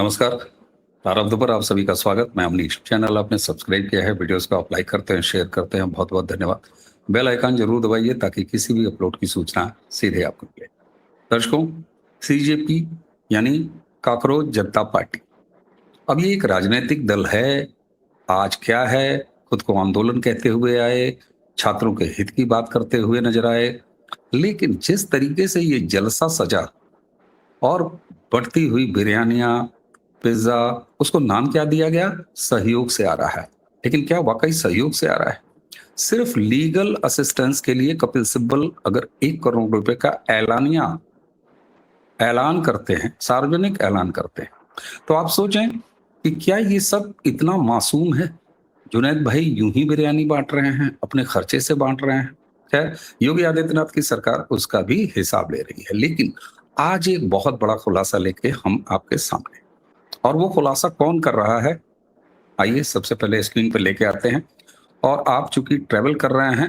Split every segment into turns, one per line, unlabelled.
नमस्कार। प्रारब्ध पर आप सभी का स्वागत। मैं अमनीश। चैनल आपने सब्सक्राइब किया है, वीडियोस को आप लाइक करते हैं, शेयर करते हैं, बहुत-बहुत धन्यवाद। बेल आइकन जरूर दबाइए ताकि किसी भी अपलोड की सूचना सीधे आपको मिले। दर्शकों, सीजेपी यानी कॉकरोच जनता पार्टी, अब ये एक राजनीतिक दल है। आज क्या है, खुद को आंदोलन कहते हुए आए, छात्रों के हित की बात करते हुए नजर आए, लेकिन जिस तरीके से ये जलसा सजा और बढ़ती हुई बिरयानियाँ, पिज़्ज़ा, उसको नाम क्या दिया गया? सहयोग से आ रहा है। लेकिन क्या वाक़ई सहयोग से आ रहा है? सिर्फ़ लीगल असिस्टेंस के लिए कपिल सिब्बल अगर 1 करोड़ रुपए का ऐलानिया ऐलान करते हैं, सार्वजनिक ऐलान करते हैं, तो आप सोचें कि क्या ये सब इतना मासूम है? जुनैद भाई यूं ही बिरयानी बांट रहे हैं, अपने खर्चे से बांट रहे हैं। खैर, योगी आदित्यनाथ की सरकार उसका भी हिसाब ले रही है। लेकिन आज एक बहुत बड़ा खुलासा लेके हम आपके सामने, और वो खुलासा कौन कर रहा है? आइए सबसे पहले स्क्रीन पे लेके आते हैं। और आप चूंकि ट्रेवल कर रहे हैं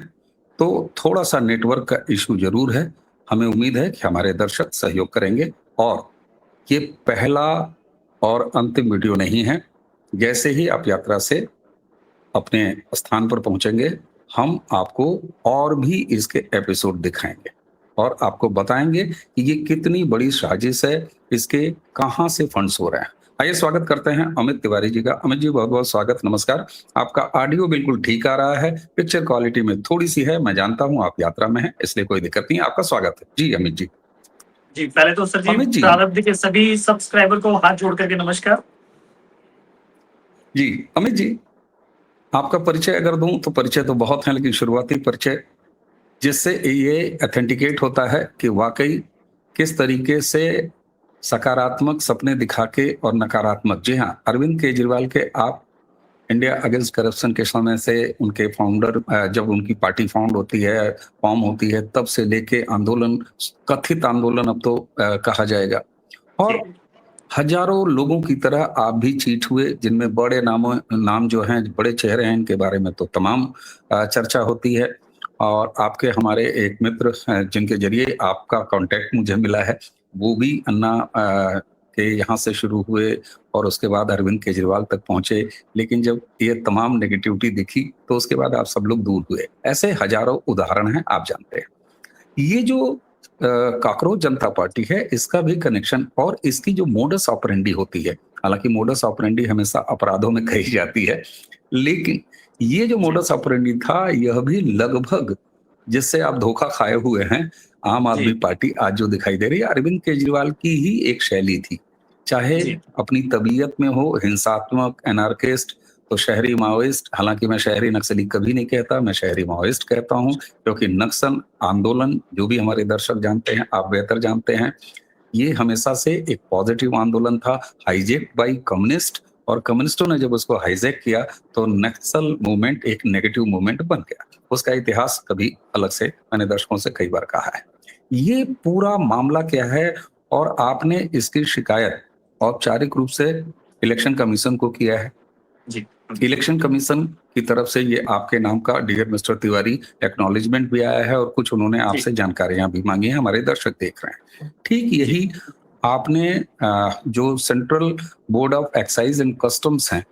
तो थोड़ा सा नेटवर्क का इशू जरूर है। हमें उम्मीद है कि हमारे दर्शक सहयोग करेंगे। और ये पहला और अंतिम वीडियो नहीं है। जैसे ही आप यात्रा से अपने स्थान पर पहुंचेंगे, हम आपको और भी इसके एपिसोड दिखाएंगे और आपको बताएंगे कि ये कितनी बड़ी साजिश है, इसके कहां से फंड्स हो रहे हैं। आइए स्वागत करते हैं अमित तिवारी जी का। अमित जी, बहुत बहुत स्वागत, नमस्कार। आपका ऑडियो बिल्कुल ठीक आ रहा है, पिक्चर क्वालिटी में थोड़ी सी है, मैं जानता हूं आप यात्रा में हैं, इसलिए कोई दिक्कत नहीं। आपका स्वागत है जी अमित जी।
जी, पहले तो सर जी
अमित जी,
प्रारब्ध के सभी सब्सक्राइबर को हाथ जोड़ करके नमस्कार।
जी अमित जी, आपका परिचय अगर दूं तो परिचय तो बहुत है, लेकिन शुरुआती परिचय जिससे ये ऑथेंटिकेट होता है कि वाकई किस तरीके से सकारात्मक सपने दिखा के और नकारात्मक। जी हाँ, अरविंद केजरीवाल के आप इंडिया अगेंस्ट करप्शन के समय से उनके फाउंडर, जब उनकी पार्टी फाउंड होती है, फॉर्म होती है, तब से लेके आंदोलन, कथित आंदोलन अब तो कहा जाएगा।
जी,
और हजारों लोगों की तरह आप भी चीट हुए, जिनमें बड़े नाम जो हैं, बड़े चेहरे हैं, इनके बारे में तो तमाम चर्चा होती है। और आपके हमारे एक मित्र हैं जिनके जरिए आपका कांटेक्ट मुझे मिला है, वो भी अन्ना के यहाँ से शुरू हुए और उसके बाद अरविंद केजरीवाल तक पहुंचे। लेकिन जब ये तमाम नेगेटिविटी दिखी तो उसके बाद आप सब लोग दूर हुए। ऐसे हजारों उदाहरण हैं, आप जानते हैं। ये जो कॉकरोच जनता पार्टी है, इसका भी कनेक्शन और इसकी जो मोडस ऑपरेंडी होती है, हालांकि मोडस ऑपरेंडी हमेशा अपराधों में कही जाती है, लेकिन ये जो
जी,
मोडस ऑपरेंडी था, यह भी लगभग जिससे आप धोखा खाए हुए हैं, आम आदमी
जी,
पार्टी आज जो दिखाई दे रही है, अरविंद केजरीवाल की ही एक शैली थी। चाहे
जी,
अपनी तबीयत में हो हिंसात्मक, एनार्किस्ट, तो शहरी माओइस्ट, हालांकि मैं शहरी नक्सली कभी नहीं कहता, मैं शहरी माओइस्ट कहता हूं, क्योंकि नक्सल आंदोलन, जो भी हमारे दर्शक जानते हैं, आप बेहतर जानते हैं, ये हमेशा से एक पॉजिटिव आंदोलन था, हाईजेक बाय कम्युनिस्ट। और कम्युनिस्टों ने जब उसको हाईजैक किया तो नक्सल मूवमेंट एक नेगेटिव मूवमेंट बन गया। उसका इतिहास कभी अलग से मैंने दर्शकों से कई बार कहा है। ये पूरा मामला क्या है? और आपने इसकी शिकायत औपचारिक रूप से इलेक्शन कमीशन को किया है।
जी,
इलेक्शन कमीशन की तरफ से ये आपके नाम का डियर मिस्टर तिवारी एक्नॉलेजमेंट भी आया है, और कुछ उन्होंने
जी,
आपसे जानकारियां भी मांगी हैं, हमारे दर्शक देख रहे हैं। ठीक
जी,
यही आपने जो central board of excise and customs हैं,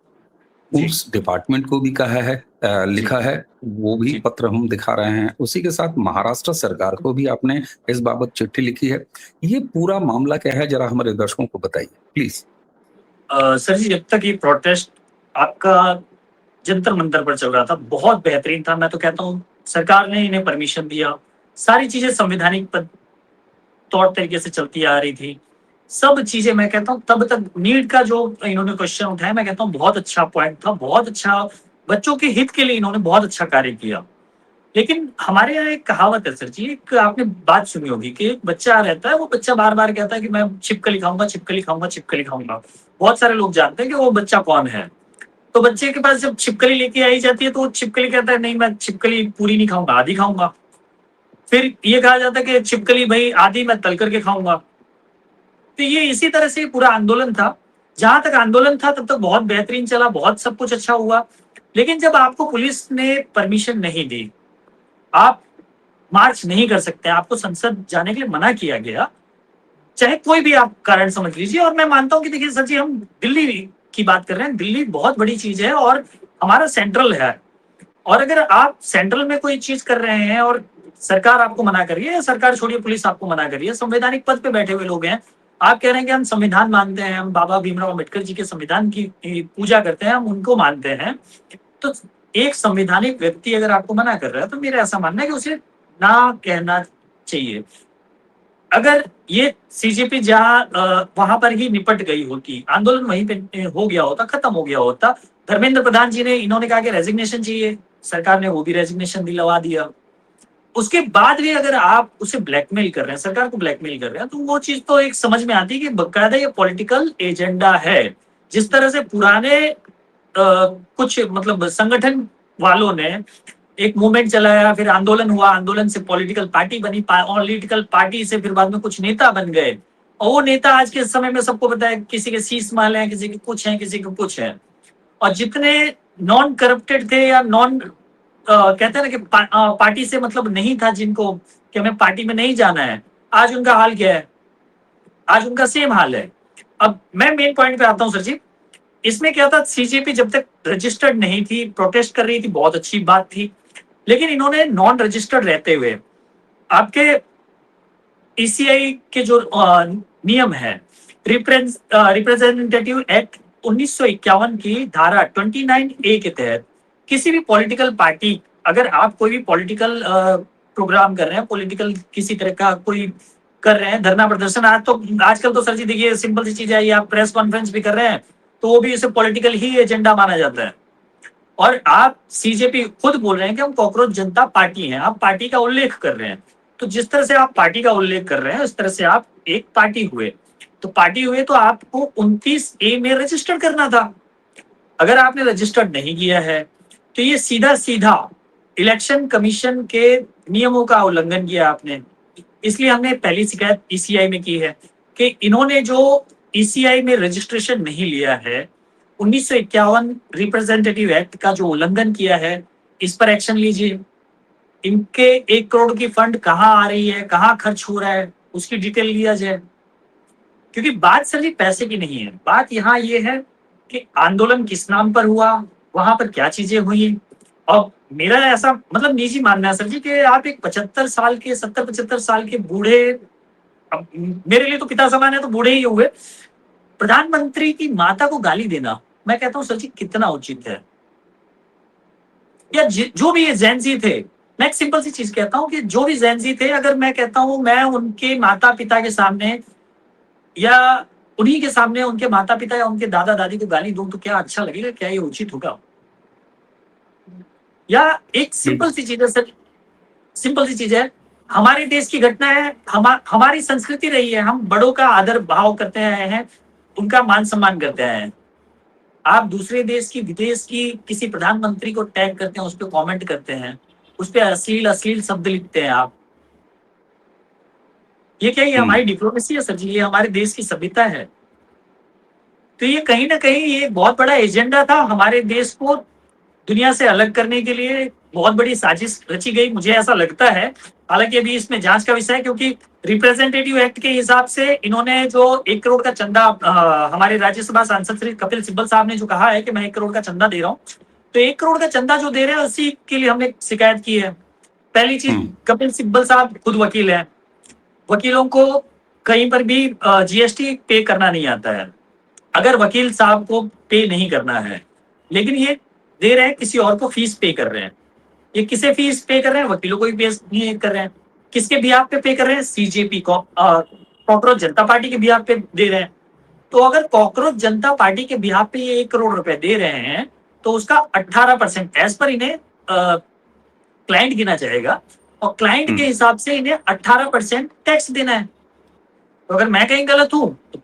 जी,
उस डिपार्टमेंट को भी कहा है,
जी,
लिखा है, वो भी
जी।
पत्र हम दिखा रहे हैं। उसी के साथ महाराष्ट्र सरकार को भी आपने इस बाबत चिट्ठी लिखी है। ये पूरा मामला क्या है, जरा हमारे दर्शकों को बताइए प्लीज।
सर जी, जब तक ये प्रोटेस्ट आपका जंतर मंतर पर चल रहा था, बहुत बेहतरीन था। मैं तो कहता हूँ सरकार ने इन्हें परमिशन दिया, सारी चीजें संवैधानिक तौर तरीके से चलती आ रही थी। सब चीजें मैं कहता हूँ तब तक नीट का जो इन्होंने क्वेश्चन उठाया, मैं कहता हूँ बहुत अच्छा पॉइंट था, बहुत अच्छा, बच्चों के हित के लिए इन्होंने बहुत अच्छा कार्य किया। लेकिन हमारे यहाँ एक कहावत है सर जी, एक आपने बात सुनी होगी कि एक बच्चा रहता है, वो बच्चा बार-बार कहता है कि मैं छिपकली खाऊँगा, छिपकली खाऊँगा, छिपकली खाऊँगा। बहुत सारे लोग जानते हैं कि वो बच्चा कौन है। तो बच्चे के पास जब छिपकली लेके आई जाती है, तो वो छिपकली कहता है, नहीं मैं छिपकली पूरी नहीं खाऊँगा, आधी खाऊँगा। फिर ये कहा जाता है कि छिपकली भई आधी मैं तल करके खाऊँगा। तो ये इसी तरह से पूरा आंदोलन था। जहाँ तक आंदोलन था तब तक बहुत बेहतरीन चला, बहुत सब कुछ अच्छा हुआ। लेकिन जब आपको पुलिस ने परमिशन नहीं दी, आप मार्च नहीं कर सकते, आपको संसद जाने के लिए मना किया गया। चाहे कोई भी आप कारण समझ लीजिए। और मैं मानता हूं कि देखिए सर जी, हम दिल्ली की बात कर रहे हैं, दिल्ली बहुत बड़ी चीज है और हमारा सेंट्रल है। और अगर आप सेंट्रल में कोई चीज कर रहे हैं और सरकार आपको मना कर रही है, या सरकार छोड़िए पुलिस आपको मना कर रही है, संवैधानिक पद पे बैठे हुए लोग हैं, आप कह रहे हैं कि हम संविधान मानते हैं, हम बाबा भीमराव अम्बेडकर जी के संविधान की पूजा करते हैं, हम उनको मानते हैं, तो एक संवैधानिक व्यक्ति अगर आपको मना कर रहा है तो मेरा ऐसा मानना है कि उसे ना कहना चाहिए। अगर ये सीजेपी जहां वहां पर ही निपट गई होती, आंदोलन वहीं पे हो गया होता, खत्म हो गया होता, धर्मेंद्र प्रधान जी ने इन्होंने कहा कि रेजिग्नेशन चाहिए, सरकार ने वो भी रेजिग्नेशन दिलवा दिया। उसके बाद भी अगर आप उसे ब्लैकमेल कर रहे हैं, सरकार को ब्लैकमेल कर रहे हैं, तो वो चीज तो एक समझ में आती है कि बकायदा ये पॉलिटिकल एजेंडा है। जिस तरह से पुराने कुछ मतलब संगठन वालों ने एक मूवमेंट चलाया, फिर आंदोलन हुआ, आंदोलन से पॉलिटिकल पार्टी बनी, पॉलिटिकल पार्टी से फिर बाद में कुछ नेता बन गए, और वो नेता आज के समय में सबको पता है, किसी के शीश महल है, किसी के कुछ है, किसी के कुछ है। और जितने नॉन करप्टेड थे या नॉन कहते हैं ना कि पार्टी से मतलब नहीं था जिनको, कि हमें पार्टी में नहीं जाना है, आज उनका हाल क्या है? आज उनका सेम हाल है। अब मैं मेन पॉइंट पे आता हूं सर जी। इसमें क्या था, सीजेपी जब तक रजिस्टर्ड नहीं थी, प्रोटेस्ट कर रही थी, बहुत अच्छी बात थी। लेकिन इन्होंने नॉन रजिस्टर्ड रहते हुए आपके ईसीआई के जो नियम है, रिप्रेजेंटेटिव एक्ट 1951 की धारा 29A के तहत किसी भी पॉलिटिकल पार्टी, अगर आप कोई भी पॉलिटिकल प्रोग्राम कर रहे हैं, पॉलिटिकल किसी तरह का कोई कर रहे हैं, धरना प्रदर्शन, आजकल तो सर जी देखिए सिंपल सी चीज है, ये आप प्रेस कॉन्फ्रेंस भी कर रहे हैं तो वो भी उसे पॉलिटिकल ही एजेंडा माना जाता है। और आप सीजेपी खुद बोल रहे हैं कि हम कॉकरोच जनता पार्टी हैं, आप पार्टी का उल्लेख कर रहे हैं। तो जिस तरह से आप पार्टी का उल्लेख कर रहे हैं, उस तरह से आप एक पार्टी हुए। तो पार्टी हुए तो आपको 29A में रजिस्टर करना था। अगर आपने रजिस्टर्ड नहीं किया है तो ये सीधा सीधा इलेक्शन कमीशन के नियमों का उल्लंघन किया आपने। इसलिए हमने पहली शिकायत ईसीआई में की है कि इन्होंने जो ईसीआई में रजिस्ट्रेशन नहीं लिया है, 1951 रिप्रेजेंटेटिव एक्ट का जो उल्लंघन किया है, इस पर एक्शन लीजिए। इनके 1 करोड़ की फंड कहाँ आ रही है, कहाँ खर्च हो रहा है, उसकी डिटेल लिया जाए। क्योंकि बात सर जी पैसे की नहीं है, बात यहाँ ये है कि आंदोलन किस नाम पर हुआ, वहां पर क्या चीजें हुई। और मेरा ऐसा मतलब निजी मानना है सर जी कि आप एक 75 साल के, 70-75 साल के बूढ़े, अब मेरे लिए तो पिता समान है तो बूढ़े ही हुए, प्रधानमंत्री की माता को गाली देना, मैं कहता हूँ सर जी कितना उचित है। या जो भी ये जैनजी थे, मैं एक सिंपल सी चीज कहता हूँ कि जो भी जैनजी थे, अगर मैं कहता हूँ मैं उनके माता पिता के सामने या उन्हीं के सामने उनके माता पिता या उनके दादा दादी को गाली दूं तो क्या अच्छा लगेगा? क्या ये उचित होगा? या एक सिंपल सी चीज है सर, सिंपल सी चीज है, हमारे देश की घटना है, हमारी संस्कृति रही है, हम बड़ों का आदर भाव करते आए हैं, उनका मान सम्मान करते आए हैं। आप दूसरे देश की, विदेश की किसी प्रधानमंत्री को टैग करते हैं, उस पर कॉमेंट करते हैं, उस पर अश्लील अश्लील शब्द लिखते हैं आप। ये क्या, ये हमारी डिप्लोमेसी है सर जी? ये हमारे देश की सभ्यता है? तो ये कहीं ना कहीं ये बहुत बड़ा एजेंडा था, हमारे देश को दुनिया से अलग करने के लिए बहुत बड़ी साजिश रची गई, मुझे ऐसा लगता है। हालांकि अभी इसमें जांच का विषय है, क्योंकि रिप्रेजेंटेटिव एक्ट के हिसाब से इन्होंने जो 1 करोड़ का चंदा, हमारे राज्यसभा सांसद श्री कपिल सिब्बल साहब ने जो कहा है कि मैं 1 करोड़ का चंदा दे रहा हूँ, तो 1 करोड़ का चंदा जो दे रहे हैं उसी के लिए हमने शिकायत की है। पहली चीज, कपिल सिब्बल साहब खुद वकील है, वकीलों को कहीं पर भी जीएसटी पे करना नहीं आता है। अगर वकील साहब को पे नहीं करना है, लेकिन ये दे रहे हैं किसी और को, फीस पे कर रहे हैं, ये किसे फीस पे कर रहे हैं? वकीलों को भी पे नहीं कर रहे हैं। किसके बिहाफ पे कर रहे हैं? सीजेपी को, कॉकरोच जनता पार्टी के बिहाफ पे दे रहे हैं। तो अगर कॉकरोच जनता पार्टी के बिहाफ पे ये 1 करोड़ रुपए दे रहे हैं, तो उसका 18% एज पर इन्हें क्लाइंट गिना जाएगा, और क्लाइंट के हिसाब से इन्हें 18% टैक्स देना है। तो अगर मैं कहीं गलत हूं तो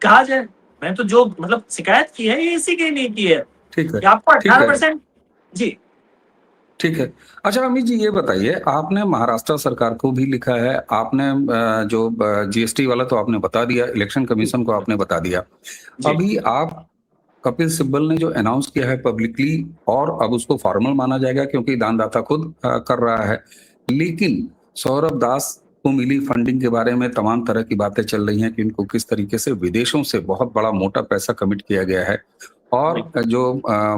कहा जाए। मैं तो जो मतलब शिकायत की है ये इसी के लिए की है
ठीक है,
कि आपको
ठीक है,
18%। जी
ठीक है। अच्छा अमित जी, ये बताइए, आपने महाराष्ट्र सरकार को भी लिखा है, आपने जो जीएसटी वाला तो आपने बता दिया, इलेक्शन कमीशन को आपने बता दिया,
जी
अभी आप कपिल सिब्बल ने जो अनाउंस किया है पब्लिकली, और अब उसको फॉर्मल माना जाएगा क्योंकि दानदाता खुद कर रहा है, लेकिन सौरभ दास को मिली फंडिंग के बारे में तमाम तरह की बातें चल रही हैं कि इनको किस तरीके से विदेशों से बहुत बड़ा मोटा पैसा कमिट किया गया है। और जो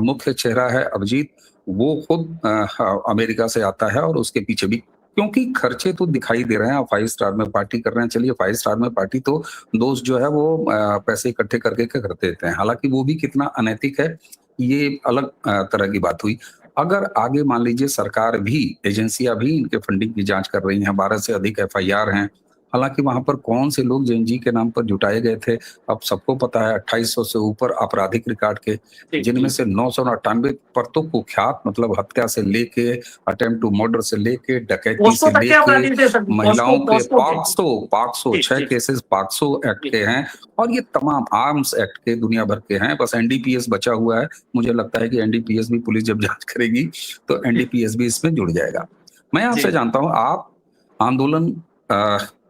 मुख्य चेहरा है अभिजीत, वो खुद अमेरिका से आता है और उसके पीछे भी क्योंकि खर्चे तो दिखाई दे रहे हैं। आप 5 स्टार में पार्टी कर रहे हैं, चलिए 5 स्टार में पार्टी तो दोस्त जो है वो पैसे इकट्ठे करके क्या कर देते हैं। हालाँकि वो भी कितना अनैतिक है, ये अलग तरह की बात हुई। अगर आगे मान लीजिए सरकार भी, एजेंसियाँ भी इनके फंडिंग की जाँच कर रही हैं, 12 से अधिक एफआईआर हैं। हालाँकि वहाँ पर कौन से लोग जेएनजी के नाम पर जुटाए गए थे, अब सबको पता है। 2800 से ऊपर आपराधिक रिकॉर्ड के, जिनमें से 998 पर तो कुख्यात मतलब हत्या से लेके, अटेम्प्ट टू मर्डर से लेके, डकैती
पॉस्को
से
तक के
लेके,
अपराधी थे सर,
महिलाओं के
पॉस्को के।
पॉक्सो
जी,
6
जी,
केसेस पॉक्सो एक्ट
जी,
के हैं और ये तमाम आर्म्स एक्ट के दुनिया भर के हैं। बस एनडीपीएस बचा हुआ है। मुझे लगता है कि एनडीपीएस भी पुलिस जब जाँच करेगी तो एनडीपीएस भी इसमें जुड़ जाएगा। मैं आपसे
जी,
जानता हूँ, आप आंदोलन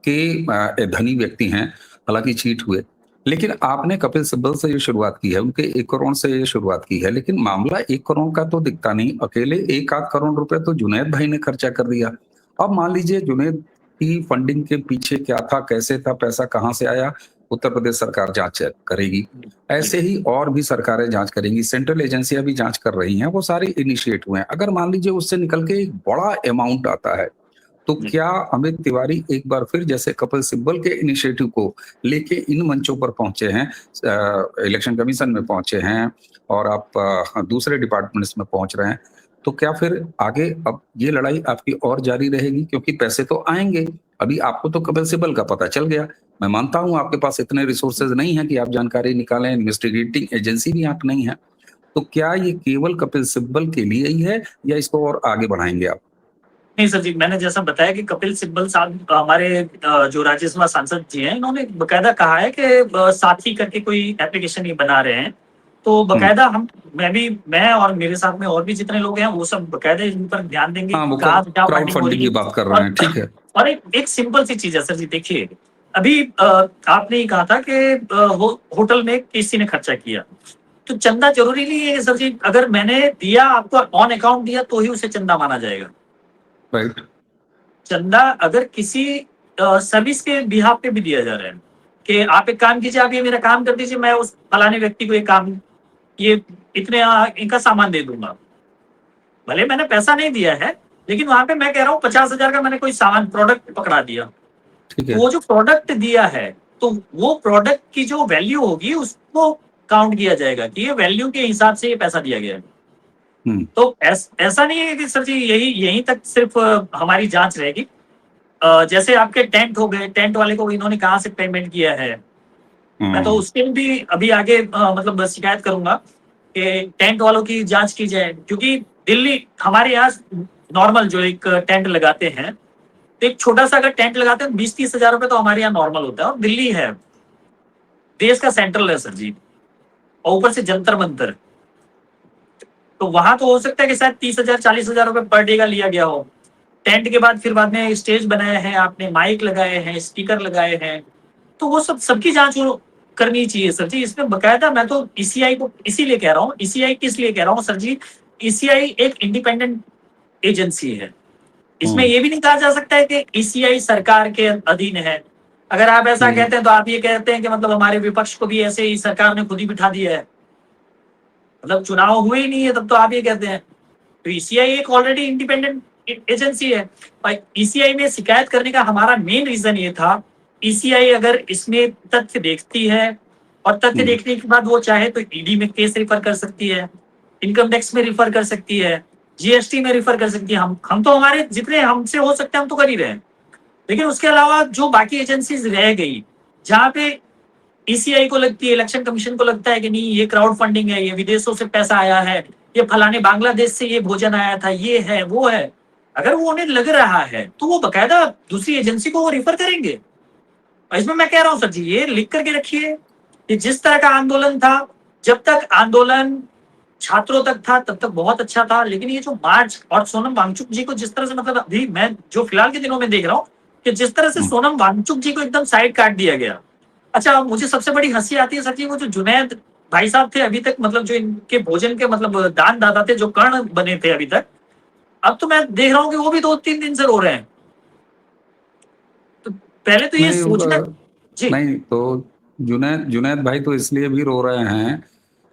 के धनी व्यक्ति हैं, हालाँकि चीट हुए, लेकिन आपने कपिल सिब्बल से ये शुरुआत की है, उनके 1 करोड़ से ये शुरुआत की है, लेकिन मामला 1 करोड़ का तो दिखता नहीं, अकेले 1 आध करोड़ रुपए तो जुनैद भाई ने खर्चा कर दिया। अब मान लीजिए जुनैद की फंडिंग के पीछे क्या था, कैसे था, पैसा कहाँ से आया, उत्तर प्रदेश सरकार जाँच करेगी।
जी,
ऐसे ही और भी सरकारें जाँच करेंगी, सेंट्रल एजेंसियाँ भी जाँच कर रही हैं, वो सारे इनिशिएट हुए हैं। अगर मान लीजिए उससे निकल के एक बड़ा अमाउंट आता है, तो
जी।
क्या अमित तिवारी एक बार फिर जैसे कपिल सिब्बल के इनिशिएटिव को लेके इन मंचों पर पहुंचे हैं, इलेक्शन कमीशन में पहुंचे हैं और आप दूसरे डिपार्टमेंट्स में पहुंच रहे हैं, तो क्या फिर आगे अब ये लड़ाई आपकी और जारी रहेगी? क्योंकि पैसे तो आएंगे। अभी आपको तो कपिल सिब्बल का पता चल गया। मैं मानता हूं आपके पास इतने रिसोर्सेज नहीं है कि आप जानकारी निकालें, इन्वेस्टिगेटिंग एजेंसी भी आप नहीं है। तो क्या ये केवल कपिल सिब्बल के लिए ही है या इसको और आगे बढ़ाएंगे आप?
नहीं सर जी, मैंने जैसा बताया कि कपिल सिब्बल साहब हमारे जो राज्यसभा सांसद जी हैं, इन्होंने बकायदा कहा है कि साथी करके कोई एप्लीकेशन ये बना रहे हैं। तो
हम्म।
बकायदा मैं और मेरे साथ में और भी जितने लोग हैं, वो सब बकायदा इन पर ध्यान देंगे
हाँ,
कि
वो
कहाँ से क्या
क्राउड
फंडिंग हो
फंडिंग
रही
की
है।
बात कर रहे
और
हैं, ठीक है।
और एक सिंपल सी चीज़ है सर जी, देखिए, अभी आपने ये कहा था कि होटल में किसी ने खर्चा किया। तो चंदा ज़रूरी नहीं है सर जी, अगर मैंने दिया, आपको ऑन अकाउंट दिया, तो ही उसे चंदा माना जाएगा।
राइट।
चंदा अगर किसी सर्विस के बिहाफ पे भी दिया जा रहा है कि आप एक काम कीजिए, आप ये मेरा काम कर दीजिए, मैं उस फलाने व्यक्ति को ये काम, ये इतने इनका सामान दे दूंगा। भले मैंने पैसा नहीं दिया है, लेकिन वहां पे मैं कह रहा हूँ 50,000 का मैंने कोई सामान प्रोडक्ट पकड़ा दिया।
ठीक
तो
है।
वो जो प्रोडक्ट दिया है, तो वो प्रोडक्ट की जो वैल्यू होगी उसको काउंट किया जाएगा कि ये वैल्यू के हिसाब से ये पैसा दिया गया है।
हुँ,
तो ऐसा नहीं है कि सर जी यही यहीं तक सिर्फ हमारी जांच रहेगी। जैसे आपके टेंट हो गए, टेंट वाले को इन्होंने कहाँ से पेमेंट किया है, मैं तो
हुँ,
उसके भी अभी आगे मतलब शिकायत करूंगा कि टेंट वालों की जांच की जाए। क्योंकि दिल्ली हमारे यहाँ नॉर्मल जो एक टेंट लगाते हैं, तो एक छोटा सा अगर टेंट लगाते हैं 20-30 हजार रुपए तो हमारे यहाँ नॉर्मल होता है। और दिल्ली है, देश का सेंट्रल है सर जी, और ऊपर से जंतर मंतर, तो वहां तो हो सकता है कि शायद 30,000-40,000 रुपए पर डे का लिया गया हो। टेंट के बाद फिर बाद में स्टेज बनाए हैं आपने, माइक लगाए हैं, स्पीकर लगाए हैं, तो वो सब सबकी जांच वो करनी चाहिए सर जी। इसमें बकायदा मैं तो ईसीआई को इसीलिए कह रहा हूँ, ईसीआई किस लिए कह रहा हूँ सर जी, ईसीआई एक इंडिपेंडेंट एजेंसी है। इसमें
हुँ,
ये भी नहीं कहा जा सकता है कि ईसीआई सरकार के अधीन है। अगर आप ऐसा
हुँ,
कहते हैं तो आप ये कहते हैं कि मतलब हमारे विपक्ष को भी ऐसे ही सरकार ने खुद ही बिठा दिया है, मतलब चुनाव हुए ही नहीं है, तब तो आप ये कहते हैं। तो ईसीआई एक ऑलरेडी इंडिपेंडेंट एजेंसी है। और ईसीआई में शिकायत करने का हमारा मेन रीजन ये था, ईसीआई अगर इसमें तथ्य देखती है और तथ्य
हुँ,
देखने के बाद वो चाहे तो ईडी में केस रिफर कर सकती है, इनकम टैक्स में रिफर कर सकती है, जीएसटी में रिफर कर सकती है। हम तो हमारे जितने हमसे हो सकते हैं हम तो कर ही रहे हैं। लेकिन उसके अलावा जो बाकी एजेंसीज रह गई, जहां पे ईसीआई को लगती है, इलेक्शन कमीशन को लगता है कि नहीं ये क्राउड फंडिंग है, ये विदेशों से पैसा आया है, ये फलाने बांग्लादेश से ये भोजन आया था, ये है वो है, अगर वो उन्हें लग रहा है तो वो बकायदा दूसरी एजेंसी को वो रिफर करेंगे। और इसमें मैं कह रहा हूं सर जी, ये लिख करके रखिए कि जिस तरह का आंदोलन था, जब तक आंदोलन छात्रों तक था तब तक बहुत अच्छा था, लेकिन ये जो मार्च और सोनम वांगचुक जी को जिस तरह से, मतलब अभी मैं जो फिलहाल के दिनों में देख रहा हूँ कि जिस तरह से
हुँ,
सोनम वांगचुक जी को एकदम साइड काट दिया गया। अच्छा, मुझे सबसे बड़ी हंसी आती है सर जी, वो जो जुनैद भाई साहब थे अभी तक, मतलब जो इनके भोजन के मतलब दान दाता थे, जो कर्ण बने थे अभी तक, अब तो मैं देख रहा हूँ कि वो भी 2-3 दिन से रो रहे हैं। पहले तो ये
नहीं
सोचना। जी
नहीं तो जुनैद जुनैद भाई तो इसलिए भी रो रहे हैं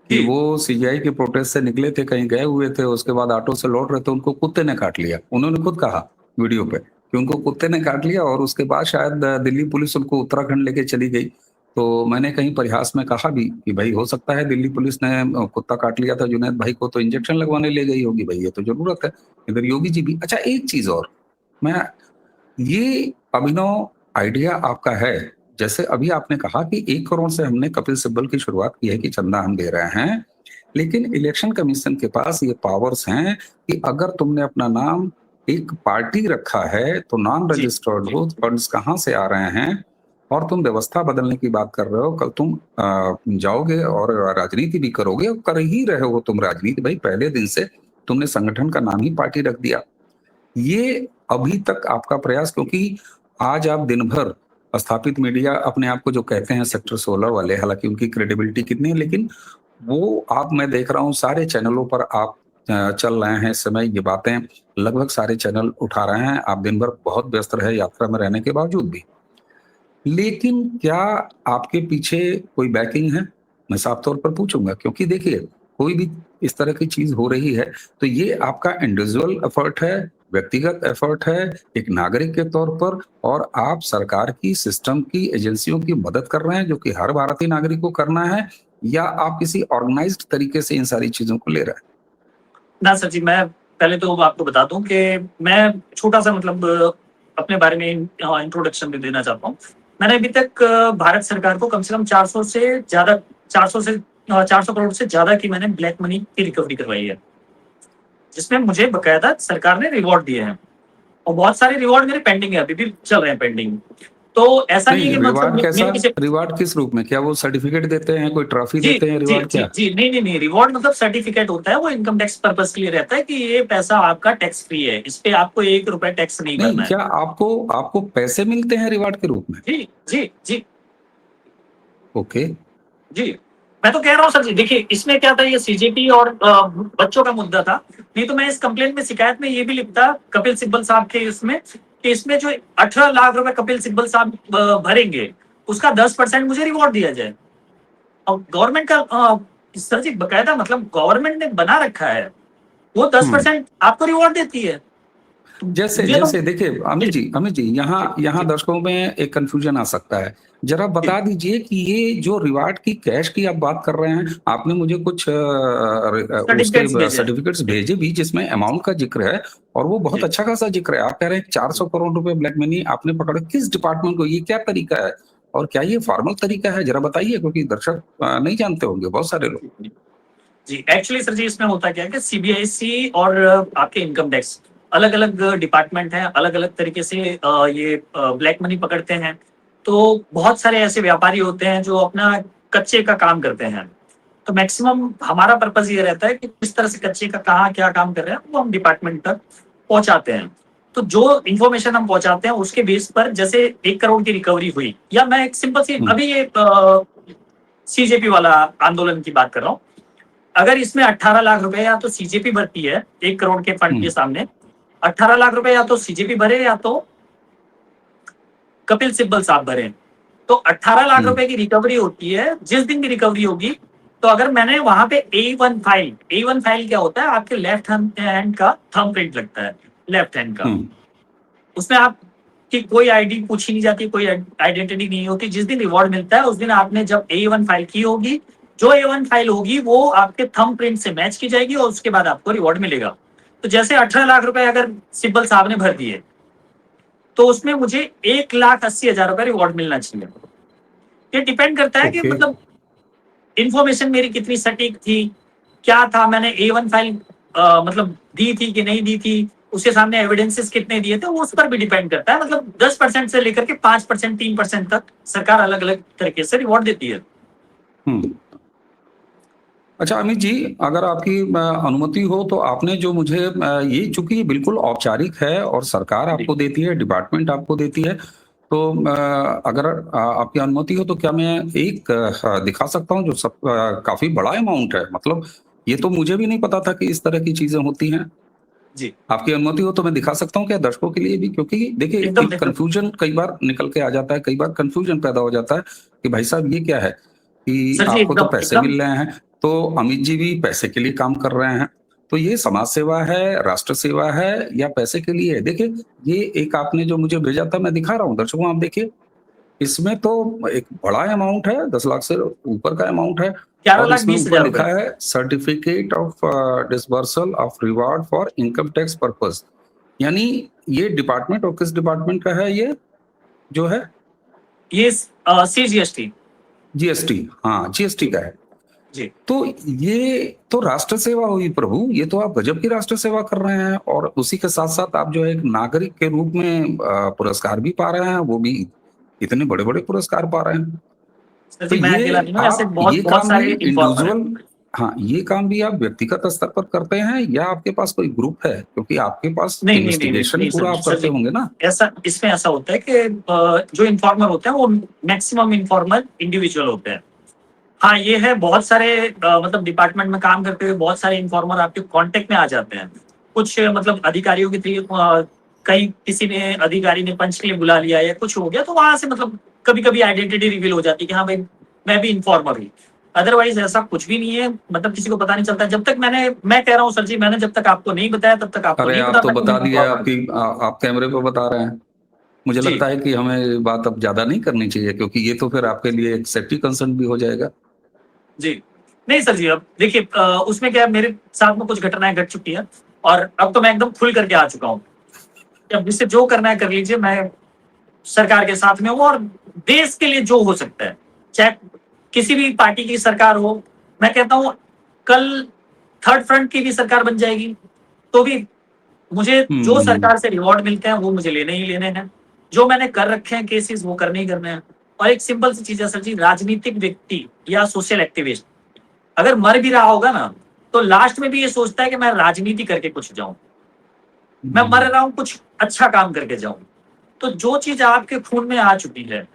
कि
जी
वो सीजीआई के प्रोटेस्ट से निकले थे, कहीं गए हुए थे, उसके बाद ऑटो से लौट रहे थे, उनको कुत्ते ने काट लिया। उन्होंने खुद कहा वीडियो पे कि उनको कुत्ते ने काट लिया, और उसके बाद शायद दिल्ली पुलिस उनको उत्तराखंड लेके चली गई। तो मैंने कहीं परिहास में कहा भी कि भाई हो सकता है दिल्ली पुलिस ने कुत्ता काट लिया था जुनैद भाई को, तो इंजेक्शन लगवाने ले गई होगी, भाई ये तो जरूरत है। इधर योगी जी भी। अच्छा, एक चीज और, मैं ये अभिनव आइडिया आपका है, जैसे अभी आपने कहा कि 1 करोड़ से हमने कपिल सिब्बल की शुरुआत की है कि चंदा हम दे रहे हैं, लेकिन इलेक्शन कमीशन के पास ये पावर्स हैं कि अगर तुमने अपना नाम एक पार्टी रखा है तो नॉन
जी
रजिस्टर्ड
जी
हो, फंड्स कहाँ से आ रहे हैं, और तुम व्यवस्था बदलने की बात कर रहे हो, कल तुम जाओगे और राजनीति भी करोगे, और कर ही रहे हो तुम राजनीति, भाई पहले दिन से तुमने संगठन का नाम ही पार्टी रख दिया। ये अभी तक आपका प्रयास, क्योंकि आज आप दिन भर स्थापित मीडिया अपने आप को जो कहते हैं सेक्टर 16 वाले, हालांकि उनकी क्रेडिबिलिटी कितनी है, लेकिन वो आप, मैं देख रहा हूँ सारे चैनलों पर आप चल रहे हैं इस समय, ये बातें लगभग सारे चैनल उठा रहे हैं, आप दिन भर बहुत व्यस्त रहे यात्रा में रहने के बावजूद भी। लेकिन क्या आपके पीछे कोई बैकिंग है? मैं साफ तौर पर पूछूंगा, क्योंकि देखिए कोई भी इस तरह की चीज हो रही है तो ये आपका इंडिविजुअल एफर्ट है, व्यक्तिगत एफर्ट है, एक नागरिक के तौर पर, और आप सरकार की, सिस्टम की, एजेंसियों की मदद कर रहे हैं जो कि हर भारतीय नागरिक को करना है, या आप किसी ऑर्गेनाइज्ड तरीके से इन सारी चीजों को ले रहे हैं?
ना सर जी, मैं पहले तो आपको बता दूं कि मैं छोटा सा मतलब अपने बारे में इंट्रोडक्शन भी देना चाहता हूँ। मैंने अभी तक भारत सरकार को कम से कम 400 से ज्यादा 400 से 400 करोड़ से ज्यादा की मैंने ब्लैक मनी की रिकवरी करवाई है, जिसमें मुझे बकायदा सरकार ने रिवॉर्ड दिए हैं, और बहुत सारे रिवॉर्ड मेरे पेंडिंग है, अभी भी चल रहे हैं पेंडिंग। तो ऐसा नहीं है
नहीं,
कि मतलब
रिवार्ड कैसा?
मेरे किसी।
रिवार्ड किस रूप में? क्या वो सर्टिफिकेट देते हैं, कोई ट्रॉफी
जी
देते हैं,
जी
रिवार्ड
जी
क्या?
जी, नहीं नहीं नहीं, रिवॉर्ड मतलब सर्टिफिकेट होता है, वो इनकम टैक्स पर्पस के लिए रहता है कि ये पैसा आपका टैक्स फ्री है, इस पे आपको 1 रुपए टैक्स नहीं
नहीं,
भरना है।
क्या आपको आपको पैसे मिलते हैं रिवार्ड के रूप में?
जी जी जी
ओके।
जी, मैं तो कह रहा हूँ सर जी, देखिए इसमें क्या था, ये सीजेपी और बच्चों का मुद्दा था। नहीं तो मैं इस कंप्लेंट में, शिकायत में ये भी लिखता कपिल सिब्बल साहब के इसमें, कि इसमें जो 18 लाख रुपए कपिल सिब्बल साहब भरेंगे, उसका 10% मुझे रिवॉर्ड दिया जाए। और गवर्नमेंट का सर जी बकायदा मतलब गवर्नमेंट ने बना रखा है, वो दस
हम्म।
परसेंट आपको रिवॉर्ड देती है। तो
जैसे
मुझे तो।
जैसे देखिए
जी
अमित जी, यहाँ
जी
यहाँ
जी
दर्शकों में एक कंफ्यूजन आ सकता है। जरा
जी
बता दीजिए कि ये जो रिवार्ड की, कैश की आप बात कर रहे हैं, आपने मुझे कुछ उसके
सर्टिफिकेट्स भेजे हैं।
सर्टिफिकेट्स
जी
भेजे भी जिसमें अमाउंट का जिक्र है, और वो बहुत
जी
अच्छा खासा जिक्र है। आप कह रहे हैं 400 करोड़ रुपए ब्लैक मनी आपने पकड़ा, किस डिपार्टमेंट को? ये क्या तरीका है, और क्या ये फॉर्मल तरीका है? जरा बताइए, क्योंकि दर्शक नहीं जानते होंगे बहुत सारे लोग।
जी जी, एक्चुअली सर जी इसमें होता क्या है कि सीबीआईसी और आपके इनकम टैक्स अलग अलग डिपार्टमेंट हैं, अलग अलग तरीके से ये ब्लैक मनी पकड़ते हैं। तो बहुत सारे ऐसे व्यापारी होते हैं जो अपना कच्चे का काम करते हैं। तो मैक्सिमम हमारा पर्पस ये रहता है कि किस तरह से कच्चे का कहाँ क्या काम कर रहे हैं वो हम डिपार्टमेंट तक पहुंचाते हैं। तो जो इन्फॉर्मेशन हम पहुंचाते हैं उसके बेस पर, जैसे 1 करोड़ की रिकवरी हुई, या मैं एक सिंपल सी
हम्म।
अभी ये सीजेपी वाला आंदोलन की बात कर रहा हूँ। अगर इसमें 18 लाख रुपए या तो सीजेपी भरती है 1 करोड़ के फंड के
हम्म।
सामने, 18 लाख रुपए या तो सीजेपी भरे या तो कपिल सिब्बल साहब भरे। तो 18 लाख
हम्म।
रुपए की रिकवरी होती है जिस दिन की रिकवरी होगी। तो अगर मैंने वहां पे ए वन फाइल क्या होता है, आपके लेफ्ट हैंड का थंब प्रिंट लगता है, लेफ्ट हैंड का।
हम्म।
उसमें आप की कोई आईडी पूछी नहीं जाती, कोई आइडेंटिटी नहीं होती। जिस दिन रिवॉर्ड मिलता है उस दिन आपने जब ए वन फाइल की होगी, जो ए वन फाइल होगी वो आपके थंब प्रिंट से मैच की जाएगी और उसके बाद आपको रिवॉर्ड मिलेगा। तो जैसे 18 लाख रुपए अगर सिब्बल साहब ने भर दिए, तो उसमें मुझे 1,80,000 रुपए रिवॉर्ड मिलना चाहिए। ये डिपेंड करता है कि
ओके।
मतलब इन्फॉर्मेशन मेरी कितनी सटीक थी, क्या था, मैंने ए वन फाइल मतलब दी थी कि नहीं दी थी, उसके सामने एविडेंसेस कितने दिए थे, वो उस पर भी डिपेंड करता है। मतलब 10% से लेकर के 5%, 3% तक सरकार अलग अलग तरीके से रिवॉर्ड देती है।
हम्म। अच्छा अमित जी, अगर आपकी अनुमति हो तो आपने जो मुझे ये, चूंकि ये बिल्कुल औपचारिक है और सरकार
जी
आपको देती है, डिपार्टमेंट आपको देती है, तो अगर आपकी अनुमति हो तो क्या मैं एक दिखा सकता हूँ, जो काफी बड़ा अमाउंट है, मतलब ये तो मुझे भी नहीं पता था कि इस तरह की चीजें होती हैं।
जी,
आपकी अनुमति हो तो मैं दिखा सकता हूँ क्या दर्शकों के लिए भी? क्योंकि देखिए
एकदम
एक
एकदम।
कंफ्यूजन कई बार निकल के आ जाता है, कई बार कंफ्यूजन पैदा हो जाता है कि भाई साहब ये क्या है कि
सर जी
आपको तो
एकदम,
पैसे
एकदम।
मिल रहे हैं, तो अमित जी भी पैसे के लिए काम कर रहे हैं। तो ये समाज सेवा है, राष्ट्र सेवा है या पैसे के लिए है? देखिए, ये एक आपने जो मुझे भेजा था मैं दिखा रहा हूँ दर्शकों आप देखिए, इसमें तो एक बड़ा अमाउंट है, 10 लाख से ऊपर का अमाउंट है
11
और
लाख
इसमें
20
ऊपर
हजार
लिखा
रुपए।
है certificate of disbursal of reward for income tax purpose. यानी ये डिपार्टमेंट और किस डिपार्टमेंट का है ये जो है?
ये CGST।
जीएसटी, हाँ, जीएसटी का है।
जी।
तो ये तो राष्ट्र सेवा हुई प्रभु, ये तो आप गजब की राष्ट्र सेवा कर रहे हैं और उसी के साथ-साथ आप जो है एक नागरिक के रूप में पुरस्कार भी पा रहे हैं, वो भी इतने बड़े-बड़े पुरस्कार पा रहे हैं।
सर
तो
जी मैं अकेला नहीं हूँ, ऐसे
आप
बहुत
ये
बहुत
काम भी
सारे इन्फॉर्मर हैं।
इंडिविजुअल हाँ, ये काम भी आप व्यक्तिगत स्तर पर करते हैं या आपके पास कोई ग्रुप है? क्योंकि आपके पास
नहीं, नहीं, नहीं, नहीं,
इन्वेस्टिगेशन
नहीं सर
पूरा
जी,
आप
सर
करते
जी।
होंगे ना?
ऐसा इसमें ऐसा होता है कि जो इन्फॉर्मर होते हैं वो मैक्सिमम इन्फॉर्मर इंडिविजुअल होते हैं। हाँ, ये है बहुत सारे मतलब डिपार्टमेंट में काम करते हुए बहुत सारे इन्फॉर्मर आपके कांटेक्ट में आ जाते हैं। कुछ मतलब अधिकारियों के थ्रू कहीं किसी ने अधिकारी ने पंच के लिए बुला लिया या कुछ हो गया तो वहाँ से मतलब कभी-कभी आइडेंटिटी रिवील हो जाती है कि हाँ भाई, मैं भी इन्फॉर्मर हूँ। अदरवाइज़ ऐसा कुछ भी नहीं है, मतलब किसी को पता नहीं चलता। जब तक मैं कह रहा हूँ सर जी, मैंने जब तक आपको नहीं बताया तब तक आपको
अरे,
नहीं
आप
पता
तो
था कि मैं
बता दिए
इन्फॉर्मर हूँ।
आप कैमरे पे बता रहे हैं। मुझे
जी,
लगता है कि हमें ये बात अब ज़्यादा नहीं करनी चाहिए क्योंकि ये तो फिर आपके लिए एक सेफ्टी कंसर्न भी हो जाएगा।
जी। नहीं सर जी, अब देखिए उसमें क्या है, मेरे साथ में कुछ घटनाएँ घट चुकी हैं और अब तो मैं एकदम खुल करके आ चुका हूँ। अब जिससे जो करना है कर लीजिए, मैं सरकार के साथ में हूँ और देश के लिए जो हो सकता है, चाहे किसी भी पार्टी की सरकार हो, मैं कहता हूँ कल थर्ड फ्रंट की भी सरकार बन जाएगी, तो भी मुझे जो
हुँ,
सरकार से रिवॉर्ड मिलते हैं वो मुझे लेने ही लेने हैं। जो मैंने कर रखे हैं केसेस वो करने ही करने हैं। और एक सिंपल सी चीज़ है सर जी, राजनीतिक व्यक्ति या सोशल एक्टिविस्ट अगर मर भी रहा होगा ना, तो लास्ट में भी ये सोचता है कि मैं राजनीति करके कुछ जाऊँ। मैं मर
हुँ।
रहा हूँ, कुछ अच्छा काम करके जाऊँ। तो जो चीज़ आपके खून में आ चुकी है,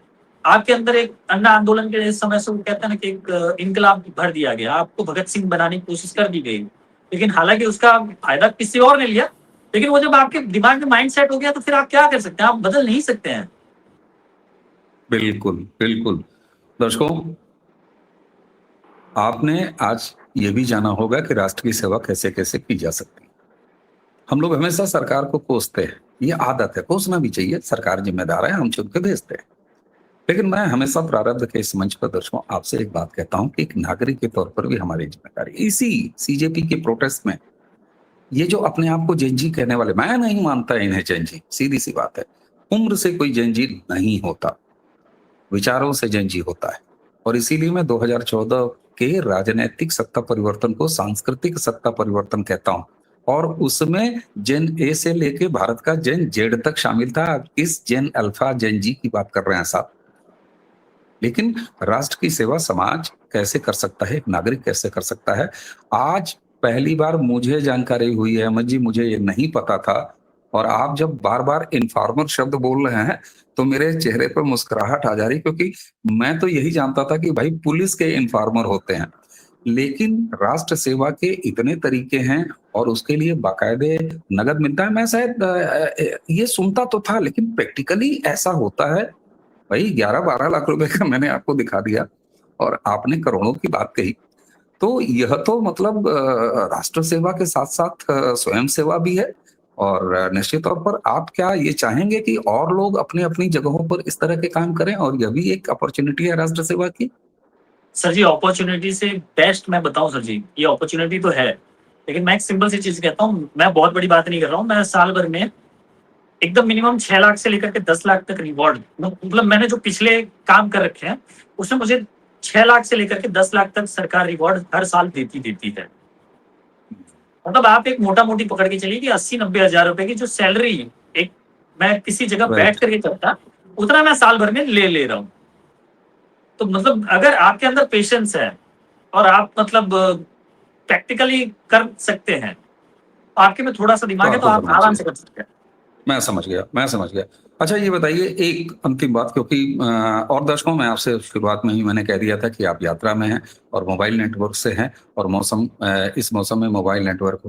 आपके अंदर एक अन्ना आंदोलन के समय से वो कहते हैं ना कि एक इनकलाब भर दिया गया, आपको भगत सिंह बनाने की कोशिश कर दी गई। लेकिन हालाँकि उसका फ़ायदा किसी और ने लिया, लेकिन वो जब आपके दिमाग में माइंड सेट हो गया तो फिर आप क्या कर सकते हैं? आप बदल नहीं सकते हैं।
बिल्कुल, बिल्कुल। दर्शकों, आपने आज ये भी जाना होगा कि राष्ट्र की सेवा कैसे-कैसे की जा सकती है। हम लोग हमेशा सरकार को कोसते हैं, ये आदत है, कोसना भी चाहिए, सरकार ज़िम्मेदार है, हम चुन के भेजते हैं। लेकिन मैं हमेशा प्रारब्ध के इस मंच पर दर्शकों आपसे एक बात कहता हूँ कि एक नागरिक के तौर पर भी हमारी ज़िम्मेदारी है। इसी सीजेपी के प्रोटेस्ट में ये जो अपने आप को जेन जी कहने वाले, मैं नहीं मानता इन्हें जेन जी, सीधी-सी बात है। उम्र से कोई जेन जी नहीं होता, विचारों से जेन जी होता है। और इसीलिए मैं 2014 के राजनैतिक सत्ता परिवर्तन को सांस्कृतिक सत्ता परिवर्तन कहता हूँ। और उसमें जेन ए से लेके भारत का जेन जेड तक शामिल था। इस जेन अल्फा, जेन जी की बात कर रहे हैं साहब। लेकिन राष्ट्र की सेवा समाज कैसे कर सकता है, एक नागरिक कैसे कर सकता है? आज पहली बार मुझे जानकारी हुई है, अमित जी मुझे ये नहीं पता था और आप जब बार-बार इन्फॉर्मर शब्द बोल रहे हैं, तो मेरे चेहरे पर मुस्कुराहट आ जा रही है क्योंकि मैं तो यही जानता था कि भाई पुलिस के इन्फॉर्मर होते हैं। लेकिन राष्ट्र सेवा के इतने तरीके हैं और उसके लिए बाकायदे नगद मिलता है। मैं शायद ये सुनता तो था लेकिन प्रैक्टिकली ऐसा होता है भाई 11-12 लाख रुपए का मैंने आपको दिखा दिया और आपने करोड़ों की बात कही। तो यह तो मतलब राष्ट्र सेवा के साथ-साथ स्वयं सेवा भी है और निश्चित तौर पर आप क्या ये चाहेंगे कि और लोग अपनी-अपनी जगहों पर इस तरह के काम करें और यह भी एक अपॉर्च्युनिटी है राष्ट्र सेवा की?
सर जी अपॉर्च्युनिटी से बेस्ट मैं बताऊँ सर जी, ये अपॉर्च्युनिटी तो है। लेकिन मैं एक सिंपल सी चीज़ कहता हूँ, मैं बहुत बड़ी बात नहीं कर रहा हूँ, मैं साल भर में एकदम मिनिमम 6 लाख से लेकर के 10 लाख तक रिवॉर्ड मतलब मैंने जो पिछले काम कर रखे हैं, उसमें मुझे 6 लाख से लेकर के 10 लाख तक सरकार रिवॉर्ड हर साल देती है। मतलब आप एक मोटा-मोटी पकड़ के चलिए कि 80-90 हज़ार रुपए की जो सैलरी एक मैं किसी जगह बैठ
राइट।
कर के करता, उतना मैं साल भर में ले रहा हूँ। तो मतलब अगर आपके अंदर पेशेंस है और आप मतलब प्रैक्टिकली कर सकते हैं, आपके में थोड़ा-सा
तो
दिमाग है तो
आपको
आप
करना
आराम
चाहिए।
से कर सकते हैं।
मैं समझ गया, मैं समझ गया। अच्छा ये बताइए एक अंतिम बात, क्योंकि और दर्शकों मैं आपसे शुरुआत में ही मैंने कह दिया था कि आप यात्रा में हैं और मोबाइल नेटवर्क से हैं, और इस मौसम में मोबाइल नेटवर्क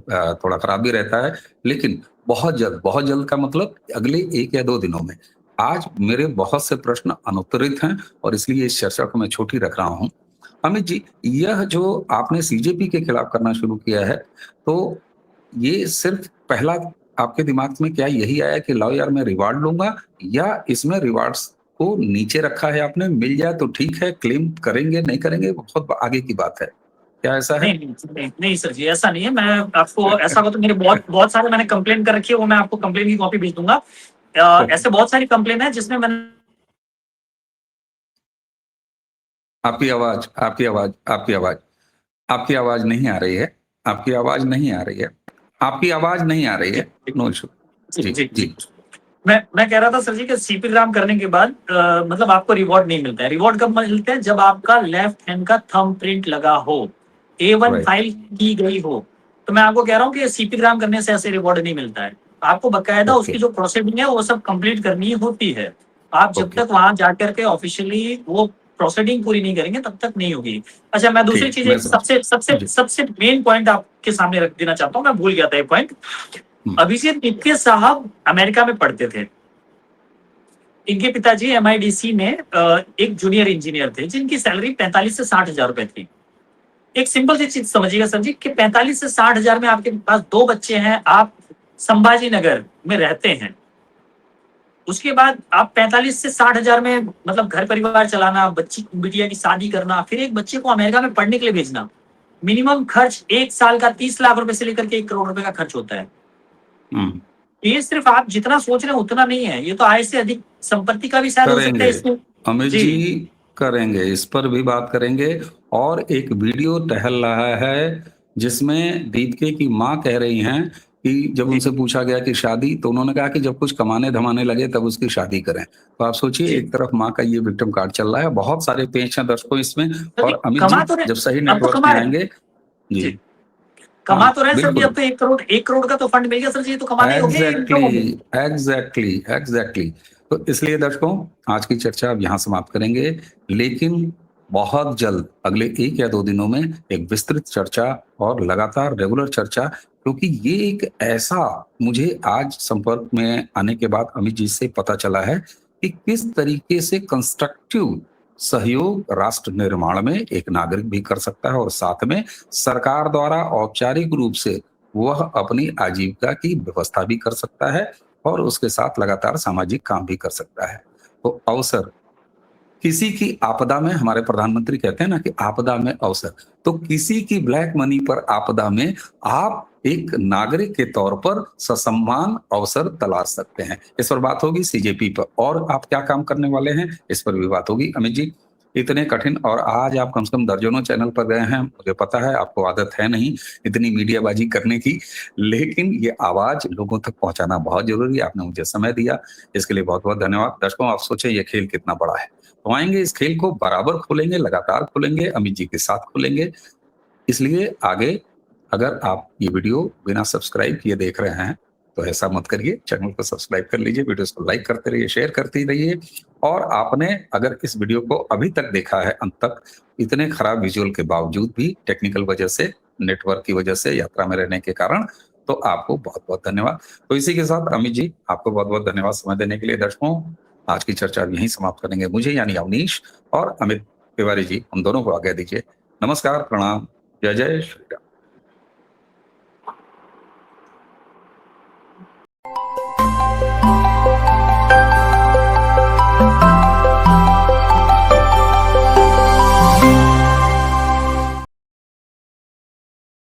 थोड़ा खराब भी रहता है। लेकिन बहुत जल्द का मतलब अगले 1 या 2 दिनों में। आज मेरे बहुत से प्रश्न अनुत्तरित हैं और इसलिए इस चर्चा को मैं छोटी रख रहा हूँ। अमित जी, यह जो आपने सीजेपी के खिलाफ करना शुरू किया है, तो ये सिर्फ पहला आपके दिमाग में क्या यही आया कि लाओ यार मैं रिवार्ड लूँगा, या इसमें रिवार्ड्स को नीचे रखा है आपने, मिल जाए तो ठीक है, क्लेम करेंगे, नहीं करेंगे वो बहुत आगे की बात है। क्या ऐसा है?
नहीं सर जी, ऐसा नहीं है। मैं आपको ऐसा हो तो मेरे बहुत बहुत सारे मैंने कंप्लेन कर रखी है, वो मैं आपको कंप्लेन की कॉपी भेज दूंगा।
ओके।
ऐसे बहुत सारी कंप्लेन है जिसमें मैंने
आपकी आवाज़ आपकी आवाज़ आपकी आवाज़ आपकी आवाज़ नहीं आ रही है। आपकी आवाज़ नहीं आ रही है। आपकी आवाज़ नहीं आ रही
जी,
है। No issue.
जी,
जी,
जी, जी।
जी।
मैं कह रहा था सर जी कि सीपी ग्राम करने के बाद मतलब आपको रिवॉर्ड नहीं मिलता है। रिवॉर्ड कब मिलते हैं? जब आपका लेफ्ट हैंड का थंब प्रिंट लगा हो, A1
राइट।
फाइल की गई हो। तो मैं आपको कह रहा हूँ कि सीपी ग्राम करने से ऐसे रिवॉर्ड नहीं मिलता है। आपको बकायदा
ओके,
उसकी जो प्रोसीडिंग है वो सब कंप्लीट करनी होती है। आप जब
ओके।
तक वहां जाकर के ऑफिशियली वो प्रोसीडिंग पूरी नहीं करेंगे तब तक नहीं होगी। अच्छा, मैं दूसरी
ठीक,
चीज
मैं
एक
समझ
सबसे सबसे
जी।
सबसे मेन पॉइंट आपके सामने रख देना चाहता हूँ। मैं भूल गया था एक पॉइंट।
हुँ,
अभिजीत नित्य साहब अमेरिका में पढ़ते थे। इनके पिताजी एमआईडीसी में एक जूनियर इंजीनियर थे जिनकी सैलरी 45 से 60 हजार रुपए थी। एक सिंपल सी चीज समझिएगा सर जी कि 45 से 60 हजार में आपके पास 2 बच्चे हैं, आप संभाजी नगर में रहते हैं। उसके बाद आप 45 से 60 हजार में मतलब घर परिवार चलाना, बच्ची बिटिया की शादी करना, फिर एक बच्चे को अमेरिका में पढ़ने के लिए भेजना। मिनिमम खर्च एक साल का 30 लाख रुपए से लेकर के 1 करोड़ रुपए का खर्च होता है।
हुँ।
ये सिर्फ आप जितना सोच रहे हैं उतना नहीं है, ये तो आय से अधिक संपत्ति का भी शायद हो सकता है
करेंगे।
इसमें।
अमित
जी,
जी करेंगे, इस पर भी बात करेंगे। और एक वीडियो टहल रहा है जिसमें दीपिका की माँ कह रही हैं कि जब
जी,
उनसे पूछा गया कि शादी, तो उन्होंने कहा कि जब कुछ कमाने-धमाने लगे तब उसकी शादी करें। तो आप सोचिए,
जी।
एक तरफ माँ का ये विक्टिम कार्ड चल रहा है, बहुत सारे पेच हैं दर्शकों इसमें।
सर जी,
और अमित
कमा
जी
तो रहे,
जब सही
अब तो
नेटवर्क
कमा
में
रहे हैं।
आएँगे। जी।
जी, कमा
हाँ,
तो रहे हैं सर जी। अब
बिल्कुल।
तो 1 करोड़ का तो फंड मिल गया सर जी, ये तो कमाने ही हो गया इन
एग्जैक्टली
लोगों को।
Exactly exactly. तो इसलिए दर्शकों, आज की चर्चा अब यहाँ समाप्त करेंगे, लेकिन बहुत जल्द अगले 1 या 2 दिनों में एक विस्तृत चर्चा और लगातार रेगुलर चर्चा, क्योंकि ये एक ऐसा, मुझे आज संपर्क में आने के बाद अमित जी से पता चला है कि किस तरीके से कंस्ट्रक्टिव सहयोग राष्ट्र निर्माण में एक नागरिक भी कर सकता है, और साथ में सरकार द्वारा औपचारिक रूप से वह अपनी आजीविका की व्यवस्था भी कर सकता है और उसके साथ लगातार सामाजिक काम भी कर सकता है। तो अवसर, किसी की आपदा में, हमारे प्रधानमंत्री कहते हैं ना कि आपदा में अवसर, तो किसी की ब्लैक मनी पर आपदा में आप एक नागरिक के तौर पर ससम्मान अवसर तलाश सकते हैं। इस पर बात होगी सीजेपी पर, और आप क्या काम करने वाले हैं इस पर भी बात होगी। अमित जी, इतने कठिन, और आज आप कम से कम दर्जनों चैनल पर गए हैं, मुझे पता है आपको आदत है नहीं इतनी मीडियाबाजी करने की, लेकिन ये आवाज लोगों तक पहुंचाना बहुत जरूरी है। आपने मुझे समय दिया, इसके लिए बहुत बहुत धन्यवाद। दर्शकों, आप सोचें ये खेल कितना बड़ा है, तो आएंगे इस खेल को बराबर खोलेंगे, लगातार खोलेंगे, अमित जी के साथ खोलेंगे। इसलिए आगे, अगर आप ये वीडियो बिना सब्सक्राइब किए देख रहे हैं तो ऐसा मत करिए, चैनल को सब्सक्राइब कर लीजिए, वीडियोस को लाइक करते रहिए, शेयर करते रहिए। और आपने अगर इस वीडियो को अभी तक देखा है अंत तक, इतने खराब विजुअल के बावजूद भी, टेक्निकल वजह से, नेटवर्क की वजह से, यात्रा में रहने के कारण, तो आपको बहुत बहुत धन्यवाद। तो इसी के साथ अमित जी, आपको बहुत बहुत धन्यवाद समय देने के लिए। दर्शकों, आज की चर्चा अब यहीं समाप्त करेंगे। मुझे यानी अवनीश और अमित तिवारी जी, हम दोनों को आज्ञा दीजिए। नमस्कार, प्रणाम, जय जय श्री राम।